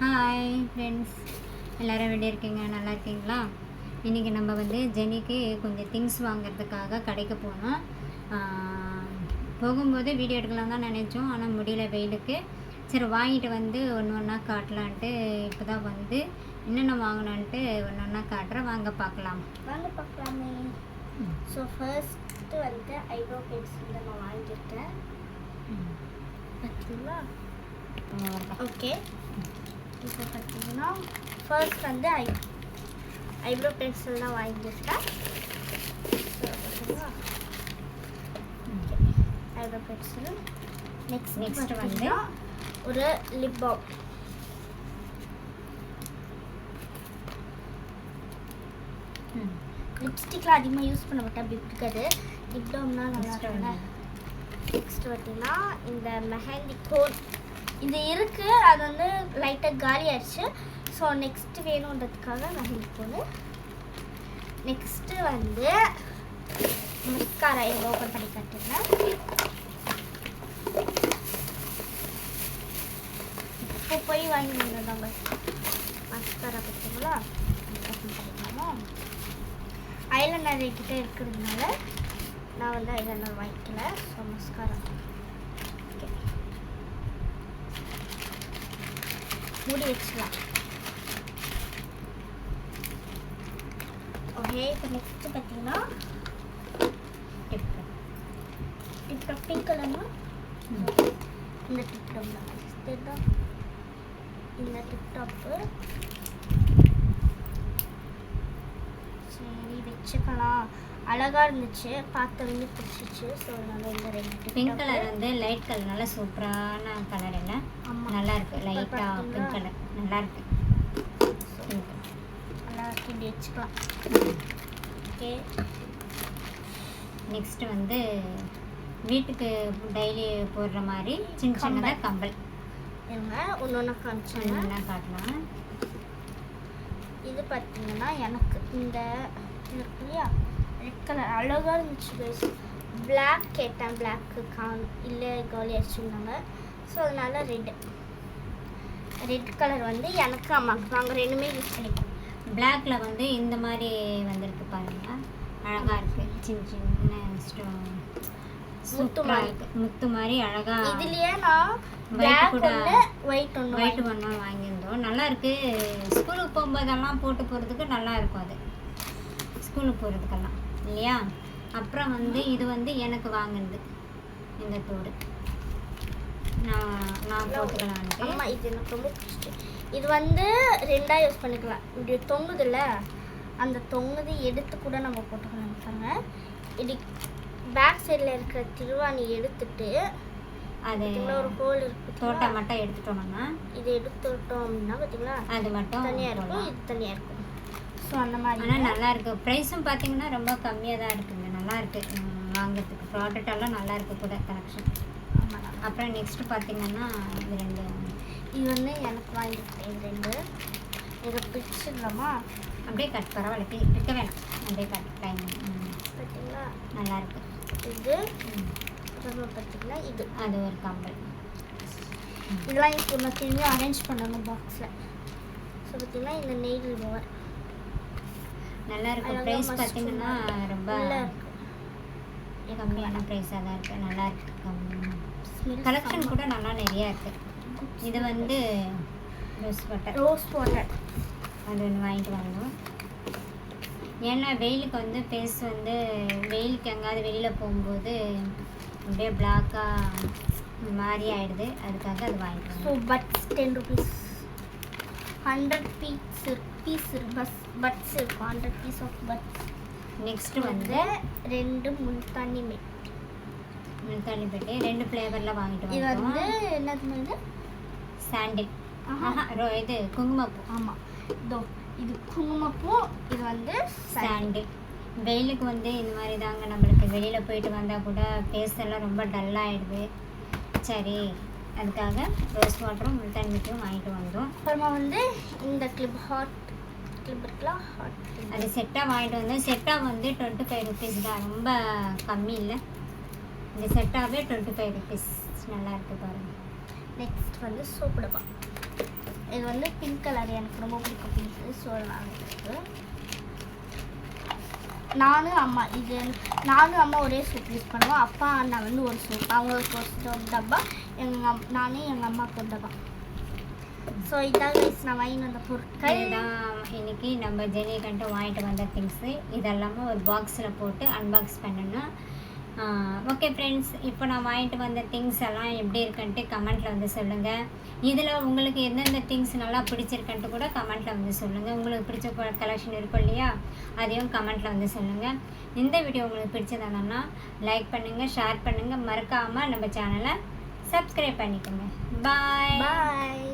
Hi friends, எல்லோரும் எப்படி இருக்கீங்க? நல்லா இருக்கீங்களா? இன்றைக்கி நம்ம வந்து ஜெனிக்கு கொஞ்சம் திங்ஸ் வாங்கிறதுக்காக கடைக்கு போனோம். போகும்போது வீடியோ எடுக்கலாம் தான் நினச்சோம், ஆனால் முடியல வெயிலுக்கு. சரி வாங்கிட்டு வந்து ஒன்று ஒன்றா காட்டலான்ட்டு இப்போ தான் வந்து என்னென்ன வாங்கலான்ட்டு ஒன்று ஒன்றா காட்டுறேன். வாங்க பார்க்கலாமே. ஸோ ஃபர்ஸ்ட்டு வந்து ஐப்ரோ பென்சில் நான் வாங்கியிருக்கேன். பார்த்தீங்களா? ஓகே, இப்போ பார்த்தீங்கன்னா ஃபர்ஸ்ட் வந்து ஐப்ரோ பென்சில் தான் வாங்கியிருக்கேன். Eyebrow pencil. நெக்ஸ்ட் வந்து ஒரு லிப் பாம். லிப்ஸ்டிக்லாம் அதிகமாக யூஸ் பண்ண மாட்டேன், அப்படி இருக்காது. லிப் பாம்னா நல்லா இருக்கும்ல. நெக்ஸ்ட் பார்த்தீங்கன்னா இந்த மெஹந்தி கோன் இது இருக்குது, அது வந்து லைட்டாக காலி ஆயிடுச்சு. ஸோ நெக்ஸ்ட்டு வேணுன்றதுக்காக மெஹந்தி கோன். நெக்ஸ்ட்டு வந்து மஸ்காரா இதை ஓப்பன் பண்ணி காட்டுறேன். இப்போ போய் வாங்கி வந்தாங்க மஸ்காரா. பார்த்தீங்களா? ஓப்பன் பண்ணிக்கலாம். ஐலைனர் கிட்டே இருக்கிறதுனால நான் வந்து ஐலைனர் வாங்கிக்கல. ஸோ மஸ்காரா ஓகே மூடி வச்சுக்கலாம். ஓகே, இப்போ நெக்ஸ்ட்டு பார்த்தீங்கன்னா டிப்டாப் பிங்க் கலர்னா இந்த டிப்டாப் தான். இந்த டிப்டாப்பு சரி வச்சுக்கலாம். அழகாக இருந்துச்சு, பார்த்தவங்க பிடிச்சிச்சு. ஸோ அதனால் இந்த ரெண்டு பிங்க் கலர் வந்து லைட் கலர், நல்லா சூப்பரான கலர். இல்லை? ஆமாம், நல்லா இருக்குது. லைட்டாக பிங்க் கலர் நல்லா இருக்குது. நல்லா இப்படி வச்சுக்கலாம். ஓகே, நெக்ஸ்ட்டு வந்து வீட்டுக்கு டெய்லி போடுற மாதிரி சின்ன சின்னதாக கம்பல். இருங்க ஒன்று ஒன்று காமிச்சேன், ஒன்றா காட்டலாம். இது பார்த்தீங்கன்னா எனக்கு இந்த இருக்கு இல்லையா, ரெட் கலர் அழகாக இருந்துச்சு கைஸ். பிளாக் கேட்டேன், பிளாக்கு இல்லை காலி அடிச்சுருந்தாங்க. ஸோ அதனால ரெட் கலர் வந்து எனக்கு அம்மாவுக்கு நாங்கள் ரெண்டுமே யூஸ் பண்ணிப்போம். பிளாக்ல வந்து இந்த மாதிரி வந்திருக்கு பாருங்க, அழகாக இருக்குது. சின்ன சின்ன சூப்பராக இருக்குது, முத்து மாதிரி அழகாக. இதுலேயே நான் ஒயிட் கூட ஒயிட் ஒன்று வாங்கியிருந்தோம். நல்லா இருக்குது. ஸ்கூலுக்கு போகும்போதெல்லாம் போட்டு போகிறதுக்கு நல்லா இருக்கும். அது ஸ்கூலுக்கு போகிறதுக்கெல்லாம் இல்லையா? அப்புறம் வந்து இது வந்து எனக்கு வாங்கினது இந்த தோடு நான் போட்டுக்கலான்ட்டு. ஆமாம், இது எனக்கு ரொம்ப பிடிச்சிட்டு. இது வந்து ரெண்டாக யூஸ் பண்ணிக்கலாம். இப்படி தொங்குதில்ல, அந்த தொங்குது எடுத்து கூட நம்ம போட்டுக்கலாம். பாருங்க, இப்படி பேக் சைடில் இருக்கிற திருவாணி எடுத்துட்டு அது ஒரு ஹோல் இருக்கு, தோட்டை மட்டும் எடுத்துட்டோம்னா இது எடுத்துட்டோம் அப்படின்னா பார்த்தீங்களா அது மட்டும் தனியாக இருக்கும், இது தனியாக இருக்கும். ஸோ அந்த மாதிரி. ஆனால் நல்லா இருக்குது. ப்ரைஸும் பார்த்தீங்கன்னா ரொம்ப கம்மியாக தான் இருக்குங்க. நல்லா இருக்குது வாங்கிறதுக்கு. ப்ராடக்ட் எல்லாம் நல்லா இருக்குது கூட, கலெக்ஷன். ஆமாம். அப்புறம் நெக்ஸ்ட்டு பார்த்தீங்கன்னா இது ரெண்டு, இது வந்து எனக்கு வாங்கியிருக்கேன். இது ரெண்டு இதை பிடிச்சிடலாமா? அப்படியே கட், பரவாயில்ல, பிடிக்க வேணாம், அப்படியே கட் டைம். பார்த்தீங்களா? நல்லா இருக்குது. இது பார்த்தீங்களா, இது அது ஒரு கம்பல். இதெல்லாம் இப்போ நான் திரும்பி அரேஞ்ச் பண்ணணும் பாக்ஸில். ஸோ பார்த்தீங்கன்னா இந்த நெயில் ரிமூவர் நல்லா இருக்கும். ப்ரைஸ் பார்த்தீங்கன்னா ரொம்ப கம்மியான ப்ரைஸாக தான் இருக்குது. நல்லா இருக்குது. கலெக்ஷன் கூட நல்லா நிறையா இருக்குது. இது வந்து ரோஸ் வாட்டர் அது ஒன்று வாங்கிட்டு வந்தோம். ஏன்னா வெயிலுக்கு வந்து ஃபேஸ் வந்து வெயிலுக்கு எங்கேயாவது வெளியில் போகும்போது அப்படியே பிளாக்காக மாதிரி ஆகிடுது. அதுக்காக அது வாங்கிட்டு வந்தோம். So buds 10 rupees. 100 piece buds இருக்கும். 100 பீஸ் ஆஃப் பட்ஸ். நெக்ஸ்ட்டு வந்து ரெண்டு முல்தானி பெட்டி ரெண்டு ஃப்ளேவரில் வாங்கிட்டு இது வந்தோம். வந்து என்னது, சாண்டில். இது குங்குமப்பூ. ஆமாம், இது குங்குமப்பூ. இது வந்து சாண்டில். வெயிலுக்கு வந்து இந்த மாதிரி தாங்க, நம்மளுக்கு வெளியில் போயிட்டு வந்தால் கூட ஃபேஸ் எல்லாம் ரொம்ப டல்லாகிடுது. சரி, அதுக்காக ரோஸ் வாட்டரும் முல்தானி மிட்டியும் வாங்கிட்டு வந்தோம். அப்புறமா வந்து இந்த கிளிப் இருக்கலாம், அது செட்டாக வாங்கிட்டு வந்தோம். செட்டாக வந்து 25 rupees தான், ரொம்ப கம்மி இல்லை. இந்த செட்டாகவே 25 rupees. நல்லா இருக்குது பாருங்கள். நெக்ஸ்ட் வந்து சோப்பு டப்பா. இது வந்து பிங்க் கலர், எனக்கு ரொம்ப பிடிக்கும் பிங்க்கு. ஸோ நானும் அம்மா ஒரே சோப் யூஸ் பண்ணுவோம். அப்பா அண்ணா வந்து ஒரு சோப், அவங்களுக்கு ஒரு டப்பா, நானே எங்கள் அம்மாவுக்கு ஒரு டப்பா. ஸோ இதான் கைஸ் நான் வாங்கிட்டு வந்த பொருட்கள். இதுதான் இன்னைக்கு நம்ம ஜெனிகண்ட்டு வாங்கிட்டு வந்த திங்ஸு. இதெல்லாமே ஒரு பாக்ஸில் போட்டு அன்பாக்ஸ் பண்ணணும். ஓகே ஃப்ரெண்ட்ஸ், இப்போ நான் வாங்கிட்டு வந்த திங்ஸ் எல்லாம் எப்படி இருக்குன்ட்டு கமெண்ட்டில் வந்து சொல்லுங்கள். இதில் உங்களுக்கு எந்தெந்த திங்ஸ் நல்லா பிடிச்சிருக்குன்ட்டு கூட கமெண்ட்டில் வந்து சொல்லுங்கள். உங்களுக்கு பிடிச்ச கலெக்ஷன் இருக்கும் இல்லையா, அதையும் கமெண்ட்டில் வந்து சொல்லுங்கள். இந்த வீடியோ உங்களுக்கு பிடிச்சதானா லைக் பண்ணுங்கள், ஷேர் பண்ணுங்கள், மறக்காமல் நம்ம சேனலை சப்ஸ்கிரைப் பண்ணிக்கோங்க. பாய்.